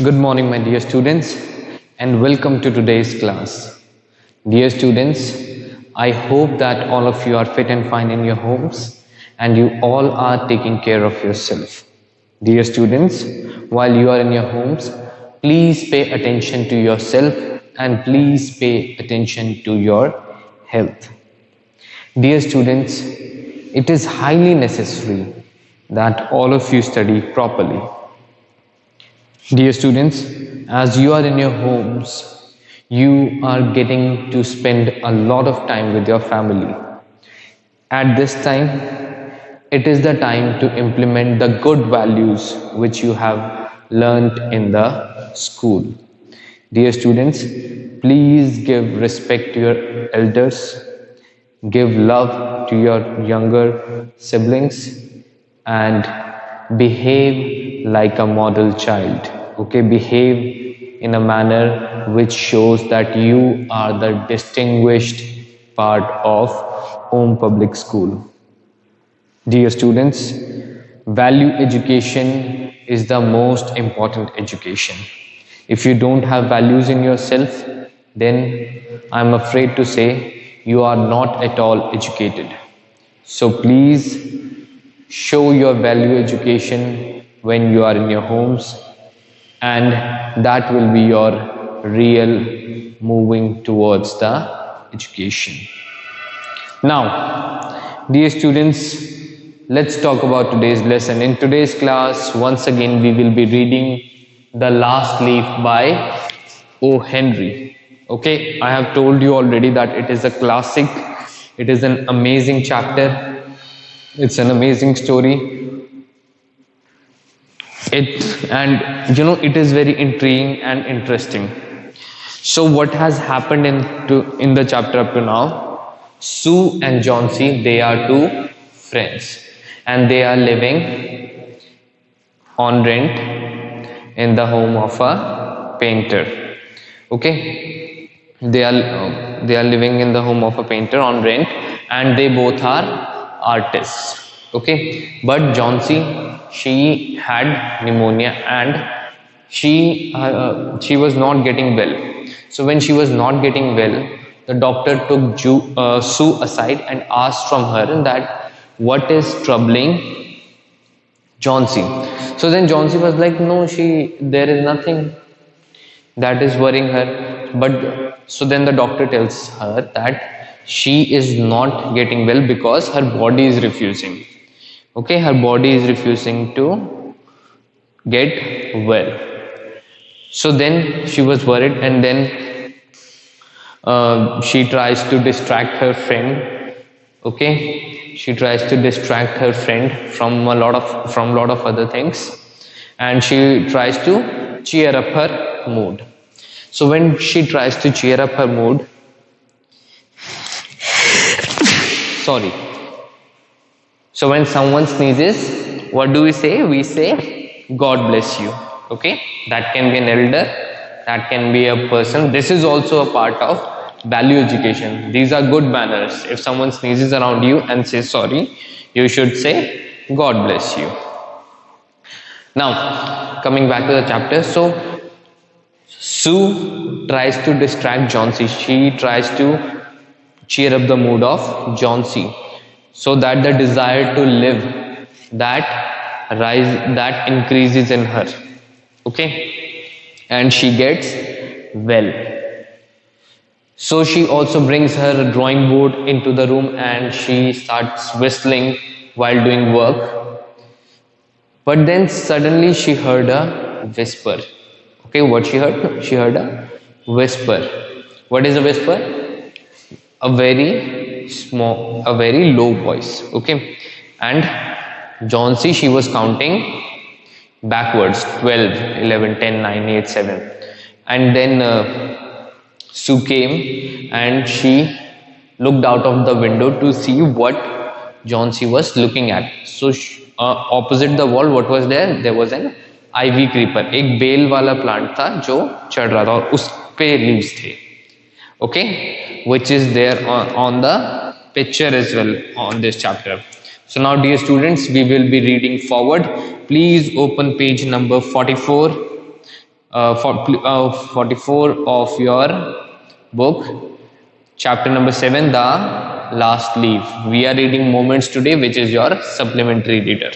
Good morning, my dear students, and welcome to today's class. Dear students, I hope that all of you are fit and fine in your homes and you all are taking care of yourself. Dear students, while you are in your homes, please pay attention to yourself and please pay attention to your health. Dear students, it is highly necessary that all of you study properly. Dear students, as you are in your homes, you are getting to spend a lot of time with your family. At this time, it is the time to implement the good values which you have learnt in the school. Dear students, please give respect to your elders, give love to your younger siblings, and behave like a model child. Okay, behave in a manner which shows that you are the distinguished part of Om Public School. Dear students, value education is the most important education. If you don't have values in yourself, then I'm afraid to say you are not at all educated. So please show your value education when you are in your homes, and that will be your real moving towards the education. Now, dear students, let's talk about today's lesson. In today's class, once again, we will be reading The Last Leaf by O. Henry. Okay, I have told you already that it is a classic, it is an amazing chapter, it's an amazing story. It is very intriguing and interesting. So what has happened in the chapter up to now? Sue and John C, they are two friends and they are living on rent in the home of a painter. Okay, they are living in the home of a painter on rent, and they both are artists. Okay, but John C, she had pneumonia and she was not getting well. So when she was not getting well, the doctor took Sue aside and asked from her that what is troubling John C. So then John C was like, no, there is nothing that is worrying her. But so then the doctor tells her that she is not getting well because her body is refusing. Okay, her body is refusing to get well. So then she was worried, and then she tries to distract her friend. Okay, she tries to distract her friend from a lot of other things, and she tries to cheer up her mood. So when she tries to cheer up her mood, sorry. So when someone sneezes, what do we say? We say, God bless you. Okay, that can be an elder, that can be a person. This is also a part of value education. These are good manners. If someone sneezes around you and says sorry, you should say, God bless you. Now, coming back to the chapter. So, Sue tries to distract John C. She tries to cheer up the mood of John C, so that the desire to live that increases in her. Okay, and she gets well. So she also brings her drawing board into the room and she starts whistling while doing work. But then suddenly she heard a whisper. Okay, what she heard? She heard a whisper. What is a whisper? A very small, a very low voice. Okay, and John C, she was counting backwards, 12, 11, 10, 9, 8, 7, and then Sue came and she looked out of the window to see what John C was looking at. So opposite the wall, what was there? There was an ivy creeper. एक bell वाला plant था जो चढ़ रहा था और उस पे leaves थे. Okay, which is there on the picture as well on this chapter. So now, dear students, we will be reading forward. Please open page number 44 44 of your book, chapter number 7, the last leaf. We are reading Moments today, which is your supplementary reader.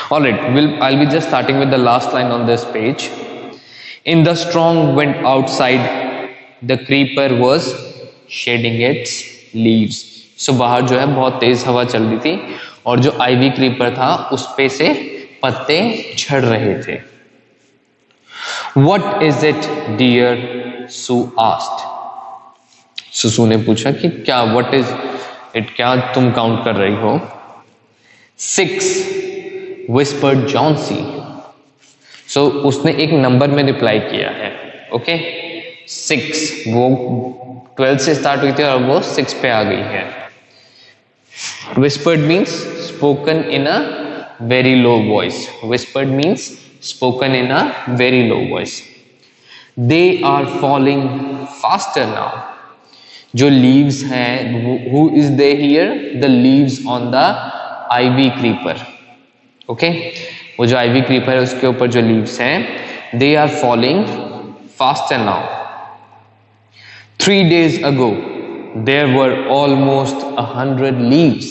All right, I'll be just starting with the last line on this page. In the strong wind outside, the creeper was shedding its leaves. So बाहर जो है बहुत तेज हवा चल रही थी और जो आइवी क्रीपर था उस पे से पत्ते झड़ रहे थे. What is it, dear? Sue asked. सुसु ने पूछा कि क्या what is it, क्या तुम काउंट कर रही हो? 6, whispered Johnsy. So उसने एक नंबर में रिप्लाई किया है. ओके 6, वो 12 से स्टार्ट हुई थी और वो 6 पे आ गई है. Whispered means spoken in a very low voice. Whispered means spoken in a very low voice. They are falling faster now. जो leaves हैं, who is they here? The leaves on the ivy creeper. Okay? वो जो ivy creeper है उसके ऊपर जो leaves हैं, they are falling faster now. 3 days ago, there were almost 100 leaves.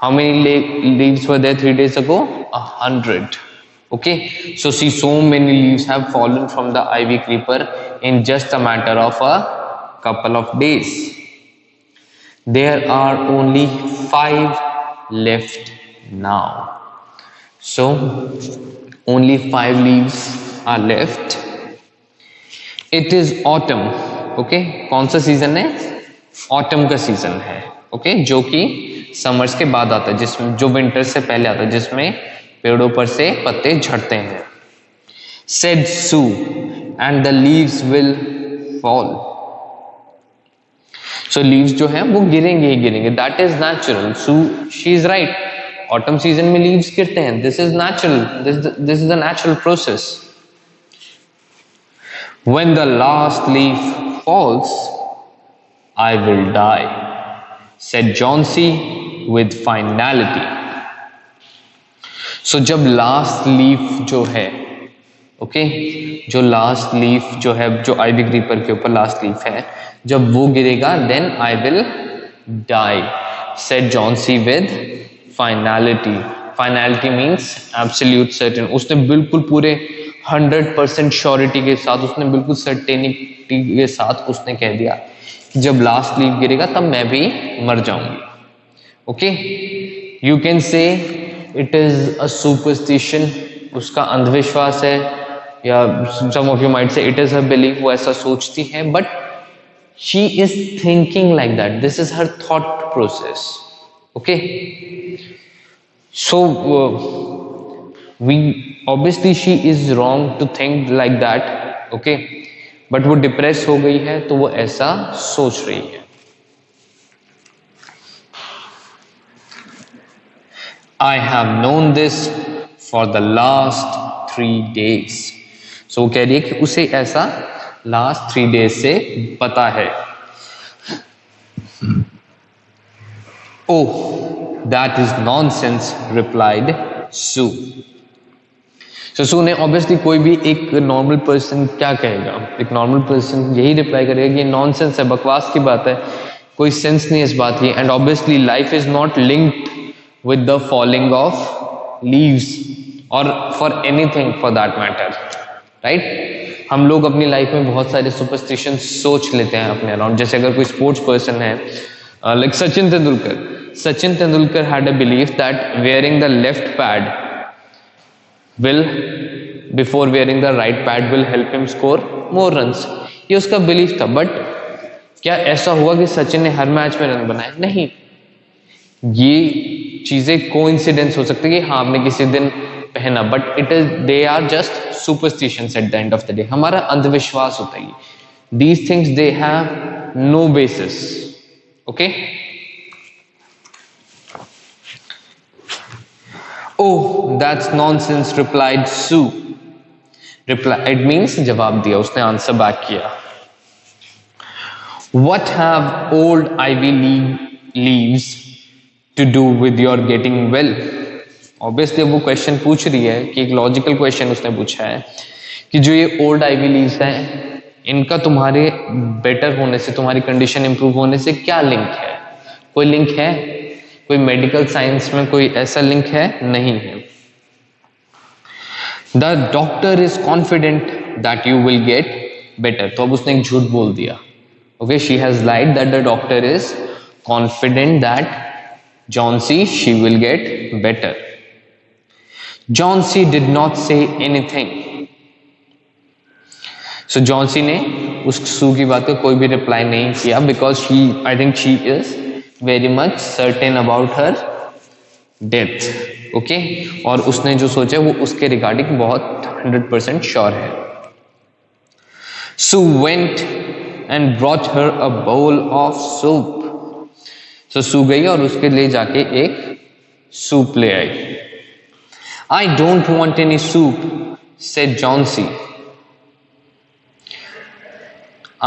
How many leaves were there 3 days ago? 100. Okay, so see, so many leaves have fallen from the ivy creeper in just a matter of a couple of days. There are only 5 left now. So only 5 leaves are left. It is autumn. Okay, कौन सा season है? Autumn का season है. Okay, जो कि summers के बाद आता है, जिसमें जो विंटर से पहले आता है, जिसमें पेड़ों पर से पत्ते झड़ते हैं. Said Sue, and the leaves will fall. So leaves जो है वो गिरेंगे ही गिरेंगे. That is natural. Sue, she is right. Autumn season में लीव्स गिरते हैं. This is natural. This is a natural process. When the last leaf falls, I will die, said Johnsy with finality. So जब last leaf जो है, okay, जो last leaf जो है, जो आइवी क्रीपर के ऊपर लास्ट लीफ है, जब वो गिरेगा, then I will die, said Johnsy with finality. Finality means absolute certain. उसने बिल्कुल पूरे 100% श्योरिटी के साथ, उसने बिल्कुल सर्टेनिटी के साथ उसने कह दिया कि जब लास्ट लीफ गिरेगा तब मैं भी मर जाऊंगी. Okay, you can say it is a superstition, उसका अंधविश्वास है, या some of you might say it is her belief, वो ऐसा सोचती है, but she is thinking like that. This is her thought process. Okay, so we obviously she is wrong to think like that. Okay, but वो depress हो गई है तो वो ऐसा सोच रही है. I have known this for the last 3 days. So वो कह रही है कि उसे ऐसा लास्ट 3 days से पता है. Oh, that is nonsense, replied Sue. So Sue ने obviously, कोई भी एक नॉर्मल पर्सन क्या कहेगा? एक नॉर्मल पर्सन यही रिप्लाई करेगा कि ये नॉनसेंस है, बकवास की बात है, कोई सेंस नहीं है इस बात की. And obviously life is not linked with the falling of leaves और for anything for that matter, right? हम लोग अपनी लाइफ में बहुत सारे सुपरस्टिशन सोच लेते हैं अपने अराउंड. जैसे अगर कोई स्पोर्ट्स पर्सन है, like Sachin Tendulkar had a belief that wearing the left pad before wearing the right pad will help him score more runs. ये उसका बिलीफ था. बट क्या ऐसा हुआ कि सचिन ने हर मैच में रन बनाए? नहीं. ये चीजें कोइंसिडेंस हो सकती है कि हाँ आपने किसी दिन पहना, but it is, they are just superstitions at the end of the day. हमारा अंधविश्वास होता है. These things they have no basis. Okay? Oh, that's nonsense, replied Sue. It means जवाब दिया, उसने आंसर बैक किया. What have old ivy leaves to do with your getting well? Obviously वो question पूछ रही है कि एक लॉजिकल क्वेश्चन उसने पूछा है कि जो ये ओल्ड आईवी लीव्स हैं इनका तुम्हारे बेटर होने से, तुम्हारी कंडीशन इंप्रूव होने से क्या लिंक है? कोई लिंक है? कोई मेडिकल साइंस में कोई ऐसा लिंक है? नहीं है। The doctor is confident that you will get better. तो अब उसने एक झूठ बोल दिया। Okay, she has lied that the doctor is confident that Johnsy she will get better. Johnsy did not say anything. So Johnsy ने उस सू की बात को कोई भी रिप्लाई नहीं किया because I think she is very much certain about her death. Okay? और उसने जो सोचा वो उसके रिगार्डिंग बहुत 100% श्योर है। Sue went and brought her a bowl of soup. तो सू गई और उसके लिए जाके एक सूप ले आई। I don't want any soup, said Johnsy.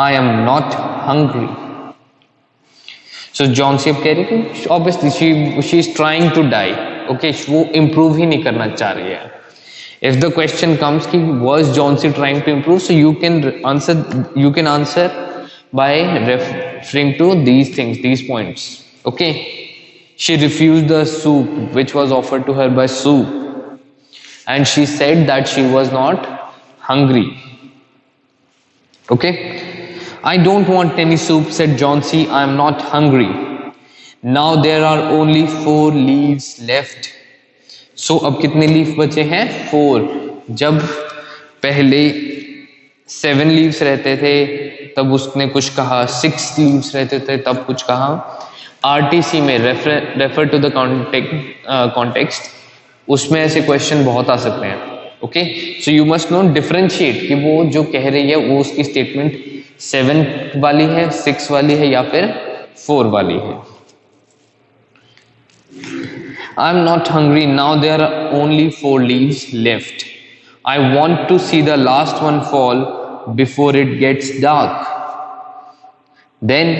I am not hungry. So Johnsy अब कह रही कि obviously she is trying to die. Okay, वो improve ही नहीं करना चाह रही है। If the question comes कि was Johnsy trying to improve, so you can answer by referring to these things, these points. Okay, she refused the soup which was offered to her by Sue, and she said that she was not hungry. Okay, I don't want any soup, said Johnsy. I am not hungry. Now there are only 4 leaves left. So अब कितने leaf बचे हैं? 4. जब पहले 7 leaves रहते थे तब उसने कुछ कहा, 6 लीव्स रहते थे तब कुछ कहा। आरटीसी में रेफर टू द कॉन्टेक्स्ट, उसमें ऐसे क्वेश्चन बहुत आ सकते हैं। Okay, so you must know differentiate कि वो जो कह रही है वो उसकी स्टेटमेंट 7 वाली है, 6 वाली है या फिर 4 वाली है। I am not hungry, now there are only 4 leaves left. I want to see the last one fall before it gets dark, then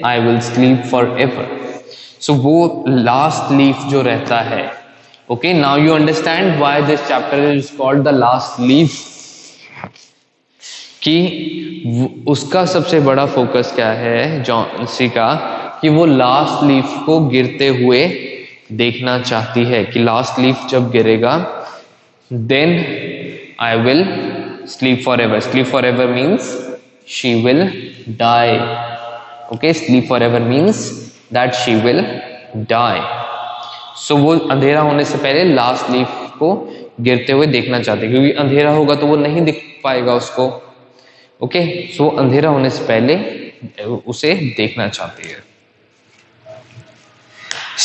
I will sleep forever. So वो last leaf जो रहता है, okay, now you understand why this chapter is called the last leaf. कि उसका सबसे बड़ा focus क्या है जॉन्सी का, कि वो लास्ट लीफ को गिरते हुए देखना चाहती है कि लास्ट लीफ जब गिरेगा then I will sleep forever. Sleep forever means she will die. Okay, sleep forever means that she will die. So वो अंधेरा होने से पहले लास्ट लीफ को गिरते हुए देखना चाहते हैं, क्योंकि अंधेरा होगा तो वो नहीं दिख पाएगा उसको। ओके, सो अंधेरा होने से पहले उसे देखना चाहती है।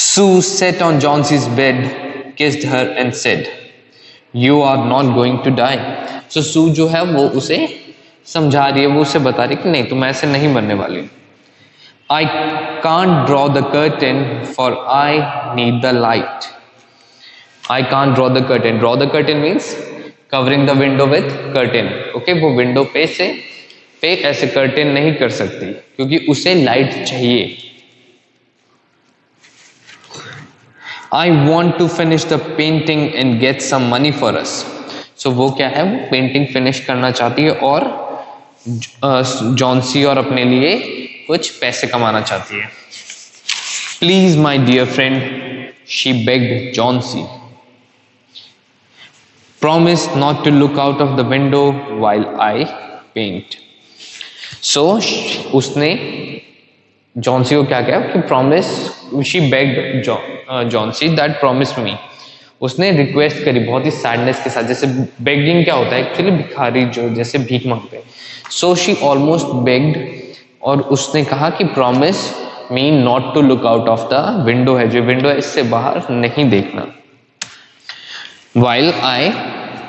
Sue sat on Johnsy's bed, kissed her and said, "You are not going to die." So Sue जो है वो उसे समझा रही है, वो उसे बता रही है कि नहीं, तुम ऐसे नहीं मरने वाली। I can't draw the curtain for I need the light. I can't draw the curtain. Draw the curtain means covering the window with curtain. Okay, वो विंडो पे ऐसे कर्टेन नहीं कर सकती क्योंकि उसे लाइट चाहिए। I want to finish the painting and get some money for us. So वो क्या है, वो पेंटिंग फिनिश करना चाहती है और जॉन्सी और अपने लिए कुछ पैसे कमाना चाहती है। Please my dear friend, she begged Johnsy. Promise not to look out of the window while I paint. So उसने जॉन्सी को क्या कहा कि promise, she bagged Johnsy that promise me. उसने रिक्वेस्ट करी बहुत ही सैडनेस के साथ, जैसे बेगिंग क्या होता है एक्चुअली, भिखारी जो जैसे भीख मांगते हैं। सो शी ऑलमोस्ट बेग्ड, और उसने कहा कि promise me not to look out of the window है, जो विंडो है इससे बाहर नहीं देखना। वाइल आई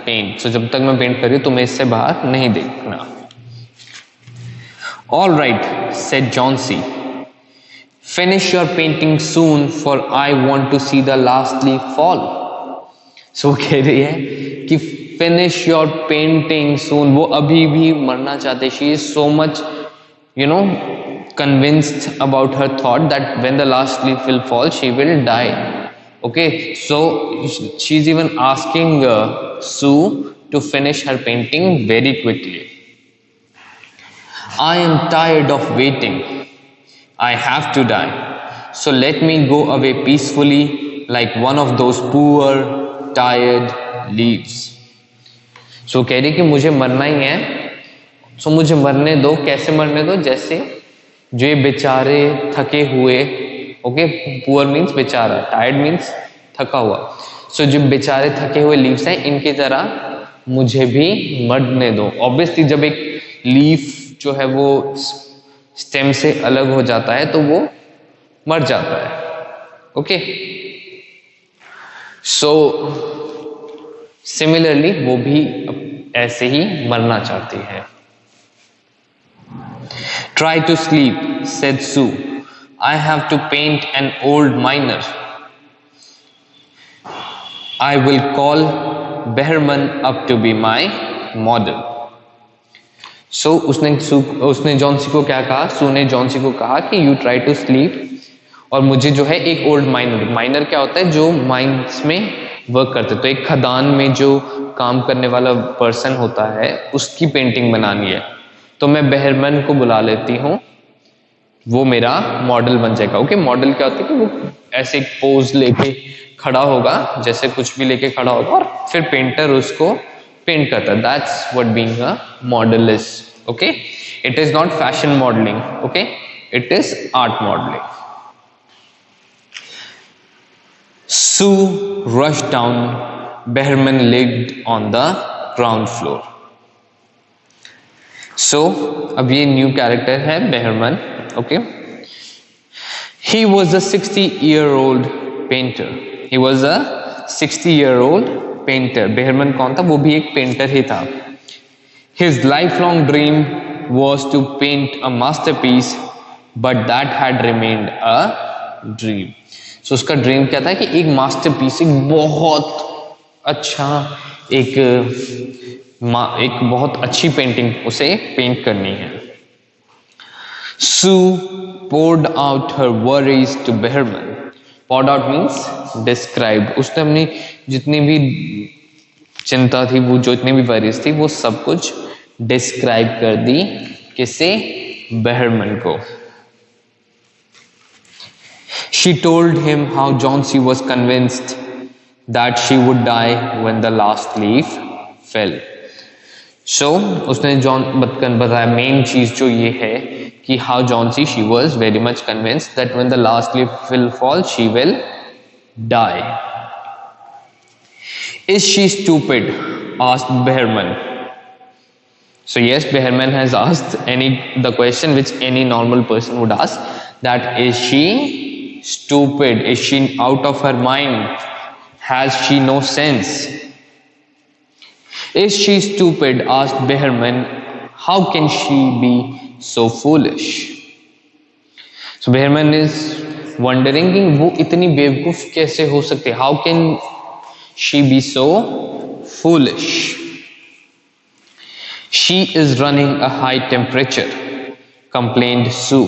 पेंट, सो जब तक मैं पेंट कर रही हूं तुम्हें इससे बाहर नहीं देखना। All right said Johnsy, finish your painting soon for I want to see the last leaf fall. सो कह रही है कि फिनिश योर पेंटिंग सून, वो अभी भी मरना चाहते। She is so much convinced about her thought that when the last leaf will fall she will die. Okay, so she's even asking Sue to finish her painting very quickly. I am tired of waiting. I have to die. So let me go away peacefully like one of those poor, tired leaves. So कह रही कि मुझे मरना ही है, सो मुझे मरने दो. कैसे मरने दो? जैसे जो ये बेचारे थके हुए, ओके, पुअर मीन्स बेचारा, टायर्ड मीन्स थका हुआ. सो जो बेचारे थके हुए लीव्स हैं, इनकी तरह मुझे भी मरने दो. ऑब्वियसली जब एक लीफ जो है वो स्टेम से अलग हो जाता है तो वो मर जाता है. ओके, सो सिमिलरली वो भी ऐसे ही मरना चाहती है. Try to sleep, said Sue. I have to paint an old miner. I will call Behrman up to be my model. So उसने जॉन्सी को क्या कहा? सू ने जॉन्सी को कहा कि you try to sleep, और मुझे जो है एक ओल्ड माइनर क्या होता है? जो माइंस में वर्क करते. तो एक खदान में जो काम करने वाला पर्सन होता है उसकी पेंटिंग बनानी है, तो मैं बेहरमन को बुला लेती हूँ, वो मेरा मॉडल बन जाएगा. ओके, मॉडल क्या होता है कि वो ऐसे एक पोज लेके खड़ा होगा, जैसे कुछ भी लेके खड़ा होगा, और फिर पेंटर उसको पेंट करता है. That's what being a model is. Okay, it is not fashion modelling. Okay, it is art modelling. Sue rushed down. Behrman laid on the ground floor. So, अब ये न्यू कैरेक्टर है Behrman. Okay, he was a 60-year-old painter. He was a 60-year-old painter. Behrman कौन था? वो भी एक painter ही था. His lifelong dream was to paint a masterpiece, but that had remained a dream. So उसका dream क्या था कि एक मास्टरपीस, एक बहुत अच्छा, एक बहुत अच्छी पेंटिंग उसे पेंट करनी है. Sue poured out her worries to Behrman. Poured out means described. उसने अपनी जितनी भी चिंता थी, वो जितनी भी worries थी, वो सब कुछ डिस्क्राइब कर दी. किसे? बेहरमन को. She told him how Jauncey was convinced that she would die when the last leaf fell. So उसने बताया मेन चीज जो ये है कि how Jauncey, she was very much convinced that when the last leaf will fall, she will die. Is she stupid? Asked Behrman. So yes, Behrman has asked the question which any normal person would ask, that is she stupid? Is she out of her mind? Has she no sense? Is she stupid? Asked Behrman. How can she be so foolish? So Behrman is wondering कि वो इतनी बेवकूफ कैसे हो सकते? How can she be so foolish? She is running a high temperature, complained Sue.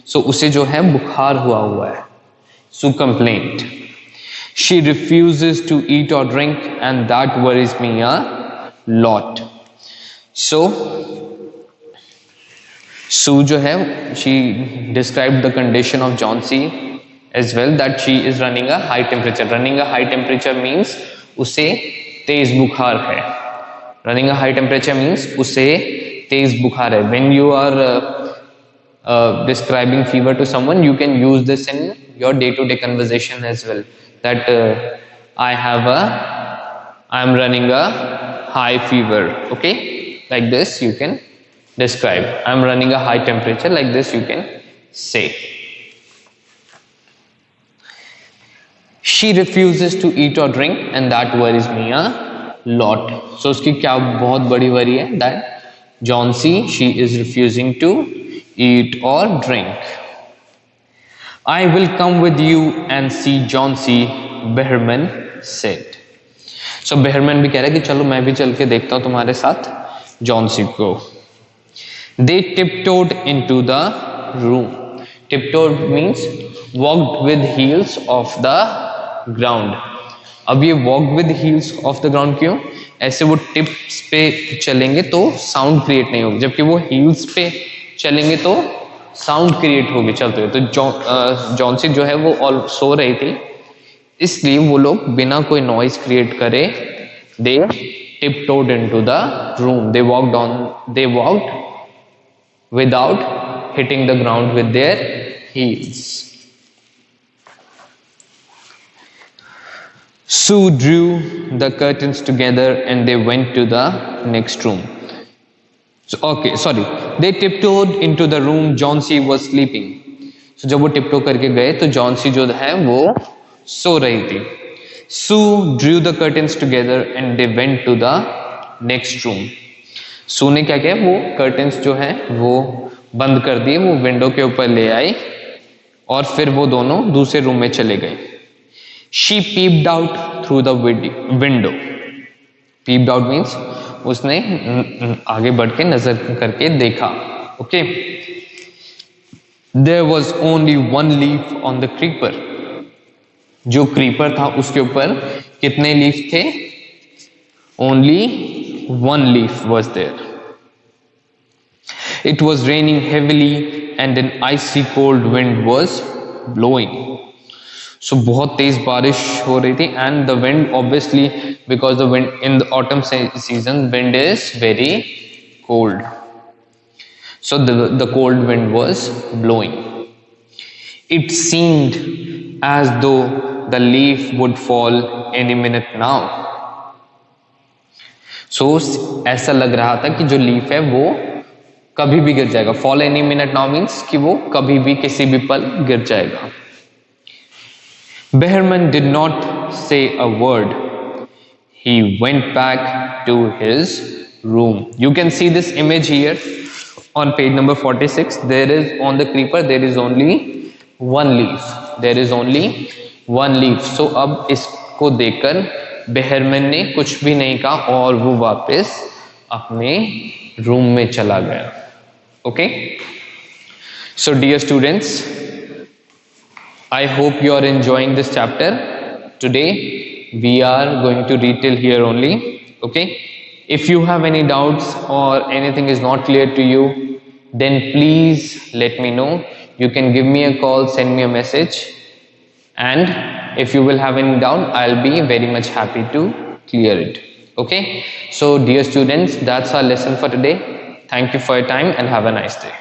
So उसे जो है बुखार हुआ है. Sue complained. She refuses to eat or drink, and that worries me a lot. So Sue जो है, she described the condition of Jauncey as well, that she is running a high temperature. Running a high temperature means उसे तेज बुखार है. Running a high temperature means उसे तेज बुखार है. When you are describing fever to someone, you can use this in your day-to-day conversation as well. That I am running a high fever. Okay, like this you can describe. I am running a high temperature. Like this you can say. She refuses to eat or drink, and that worries me a lot. So उसकी क्या बहुत बड़ी worry है? That Jauncey, she is refusing to eat or drink. I will come with you and see Jauncey, Behrman said. So Behrman भी कह रहा है कि चलो मैं भी चल के देखता हूँ तुम्हारे साथ Jauncey को. They tiptoed into the room. Tiptoed means walked with heels of the ground. अब ये walk with heels of the ground क्यों? ऐसे वो टिप्स पे चलेंगे तो साउंड क्रिएट नहीं होगी, जबकि वो हील्स पे चलेंगे तो साउंड क्रिएट होगी चलते हुए। तो जॉन्सी जो है वो ऑल सो रही थी, इसलिए वो लोग बिना कोई नॉइज क्रिएट करे दे tiptoed into the room. They walked without hitting the ground with their heels. Sue drew the curtains together and they went to the next room. They tiptoed into the room. Johnsy was sleeping. So जब वो tiptoe करके गए तो Johnsy जो है वो सो रही थी. Sue drew the curtains together and they went to the next room. Sue ने क्या किया, वो curtains जो है वो बंद कर दिए, वो विंडो के ऊपर ले आई और फिर वो दोनों दूसरे रूम में चले गए. She peeped out through the window. Peeped out means उसने आगे बढ़ के नजर करके देखा. Okay. There was only one leaf on the creeper. जो क्रीपर था उसके ऊपर कितने लीफ थे? Only one leaf was there. It was raining heavily and an icy cold wind was blowing. So बहुत तेज बारिश हो रही थी and the wind, obviously because the wind in the autumn season, wind is very cold. So the cold wind was blowing. It seemed as though the leaf would fall any minute now. So ऐसा लग रहा था कि जो leaf है वो कभी भी गिर जाएगा. Fall any minute now means कि वो कभी भी किसी भी पल गिर जाएगा. Behrman did not say a word. He went back to his room. You can see this image here on page number 46. There is on the creeper there is only one leaf. There is only one leaf. So अब इसको देखकर Behrman ने कुछ भी नहीं कहा और वो वापस अपने रूम में चला गया. Okay. So dear students, I hope you are enjoying this chapter. Today we are going to read till here only. Okay. If you have any doubts or anything is not clear to you, then please let me know. You can give me a call, send me a message. And if you will have any doubt, I'll be very much happy to clear it. Okay. So dear students, that's our lesson for today. Thank you for your time and have a nice day.